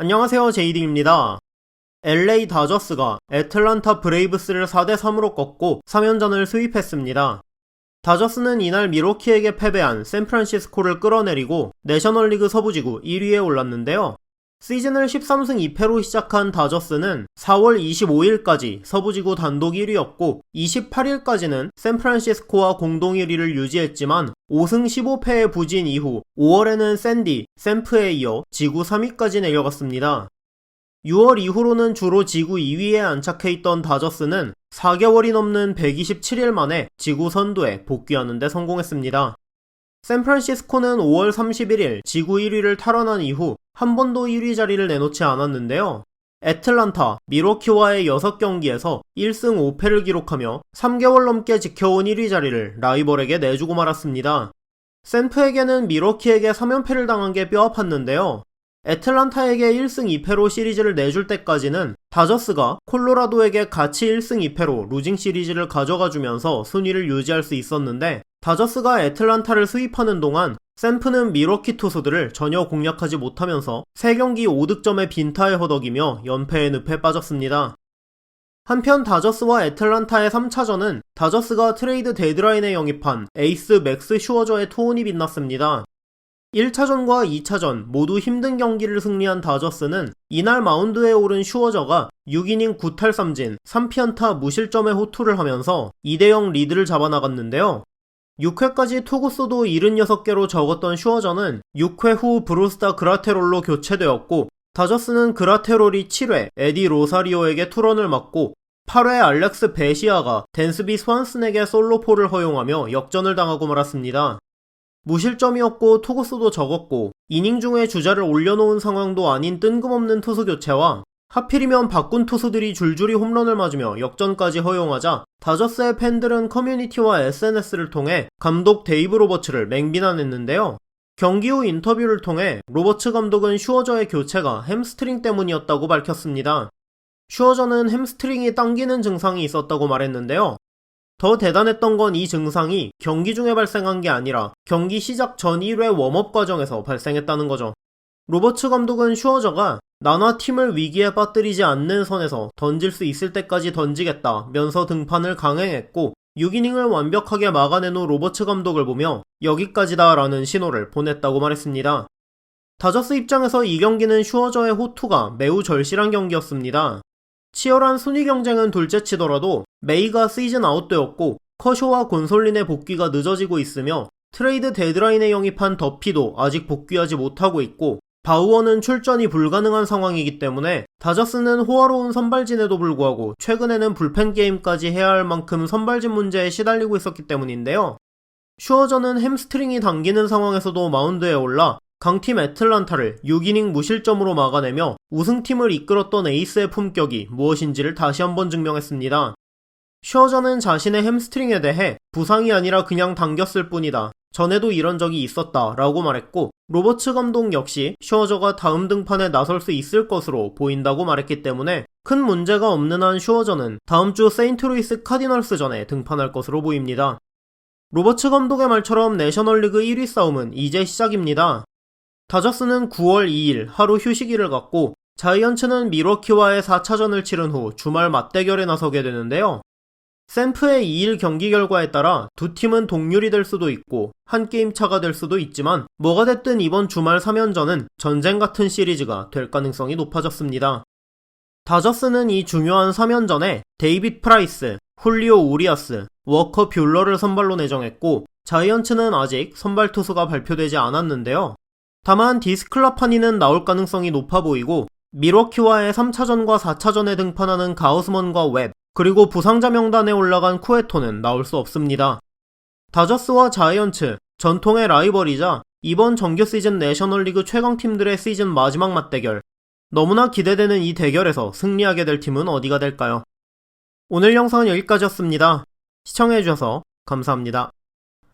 안녕하세요, 제이딩입니다. LA 다저스가 애틀란타 브레이브스를 4대3으로 꺾고 3연전을 수입했습니다. 다저스는 이날 미러키에게 패배한 샌프란시스코를 끌어내리고 내셔널리그 서부지구 1위에 올랐는데요. 시즌을 13승 2패로 시작한 다저스는 4월 25일까지 서부지구 단독 1위였고 28일까지는 샌프란시스코와 공동 1위를 유지했지만 5승 15패의 부진 이후 5월에는 샌디, 샌프에 이어 지구 3위까지 내려갔습니다. 6월 이후로는 주로 지구 2위에 안착해 있던 다저스는 4개월이 넘는 127일 만에 지구 선두에 복귀하는 데 성공했습니다. 샌프란시스코는 5월 31일 지구 1위를 탈환한 이후 한 번도 1위 자리를 내놓지 않았는데요. 애틀란타, 미러키와의 6경기에서 1승 5패를 기록하며 3개월 넘게 지켜온 1위 자리를 라이벌에게 내주고 말았습니다. 샌프에게는 미러키에게 3연패를 당한 게 뼈아팠는데요. 애틀란타에게 1승 2패로 시리즈를 내줄 때까지는 다저스가 콜로라도에게 같이 1승 2패로 루징 시리즈를 가져가주면서 순위를 유지할 수 있었는데 다저스가 애틀란타를 수입하는 동안 샌프는 미러키 투수들을 전혀 공략하지 못하면서 3경기 5득점의 빈타에 허덕이며 연패의 늪에 빠졌습니다. 한편 다저스와 애틀란타의 3차전은 다저스가 트레이드 데드라인에 영입한 에이스 맥스 슈어저의 투혼이 빛났습니다. 1차전과 2차전 모두 힘든 경기를 승리한 다저스는 이날 마운드에 오른 슈어저가 6이닝 9탈3진 3피안타 무실점의 호투를 하면서 2대0 리드를 잡아나갔는데요. 6회까지 투구수도 76개로 적었던 슈어저는 6회 후 브루스타 그라테롤로 교체되었고 다저스는 그라테롤이 7회 에디 로사리오에게 투런을 맞고 8회 알렉스 베시아가 댄스비 스완슨에게 솔로포를 허용하며 역전을 당하고 말았습니다. 무실점이었고 투구수도 적었고 이닝 중에 주자를 올려놓은 상황도 아닌 뜬금없는 투수 교체와 하필이면 바꾼 투수들이 줄줄이 홈런을 맞으며 역전까지 허용하자 다저스의 팬들은 커뮤니티와 SNS를 통해 감독 데이브 로버츠를 맹비난했는데요. 경기 후 인터뷰를 통해 로버츠 감독은 슈어저의 교체가 햄스트링 때문이었다고 밝혔습니다. 슈어저는 햄스트링이 당기는 증상이 있었다고 말했는데요. 더 대단했던 건 이 증상이 경기 중에 발생한 게 아니라 경기 시작 전 1회 웜업 과정에서 발생했다는 거죠. 로버츠 감독은 슈어저가 나나 팀을 위기에 빠뜨리지 않는 선에서 던질 수 있을 때까지 던지겠다면서 등판을 강행했고 6이닝을 완벽하게 막아낸 후 로버츠 감독을 보며 여기까지다 라는 신호를 보냈다고 말했습니다. 다저스 입장에서 이 경기는 슈어저의 호투가 매우 절실한 경기였습니다. 치열한 순위 경쟁은 둘째치더라도 메이가 시즌 아웃되었고 커쇼와 곤솔린의 복귀가 늦어지고 있으며 트레이드 데드라인에 영입한 더피도 아직 복귀하지 못하고 있고 바우어는 출전이 불가능한 상황이기 때문에 다저스는 호화로운 선발진에도 불구하고 최근에는 불펜 게임까지 해야 할 만큼 선발진 문제에 시달리고 있었기 때문인데요. 슈어저는 햄스트링이 당기는 상황에서도 마운드에 올라 강팀 애틀란타를 6이닝 무실점으로 막아내며 우승팀을 이끌었던 에이스의 품격이 무엇인지를 다시 한번 증명했습니다. 슈어저는 자신의 햄스트링에 대해 부상이 아니라 그냥 당겼을 뿐이다. 전에도 이런 적이 있었다 라고 말했고 로버츠 감독 역시 슈어저가 다음 등판에 나설 수 있을 것으로 보인다고 말했기 때문에 큰 문제가 없는 한 슈어저는 다음 주 세인트루이스 카디널스전에 등판할 것으로 보입니다. 로버츠 감독의 말처럼 내셔널리그 1위 싸움은 이제 시작입니다. 다저스는 9월 2일 하루 휴식일을 갖고 자이언츠는 미러키와의 4차전을 치른 후 주말 맞대결에 나서게 되는데요. 샌프의 2일 경기 결과에 따라 두 팀은 동률이 될 수도 있고 한 게임 차가 될 수도 있지만 뭐가 됐든 이번 주말 3연전은 전쟁 같은 시리즈가 될 가능성이 높아졌습니다. 다저스는 이 중요한 3연전에 데이빗 프라이스, 훌리오 우리아스, 워커 뷰러를 선발로 내정했고 자이언츠는 아직 선발 투수가 발표되지 않았는데요. 다만 디스클라파니는 나올 가능성이 높아 보이고 미러키와의 3차전과 4차전에 등판하는 가우스먼과 웹 그리고 부상자 명단에 올라간 쿠에토는 나올 수 없습니다. 다저스와 자이언츠, 전통의 라이벌이자 이번 정규 시즌 내셔널리그 최강팀들의 시즌 마지막 맞대결. 너무나 기대되는 이 대결에서 승리하게 될 팀은 어디가 될까요? 오늘 영상은 여기까지였습니다. 시청해주셔서 감사합니다.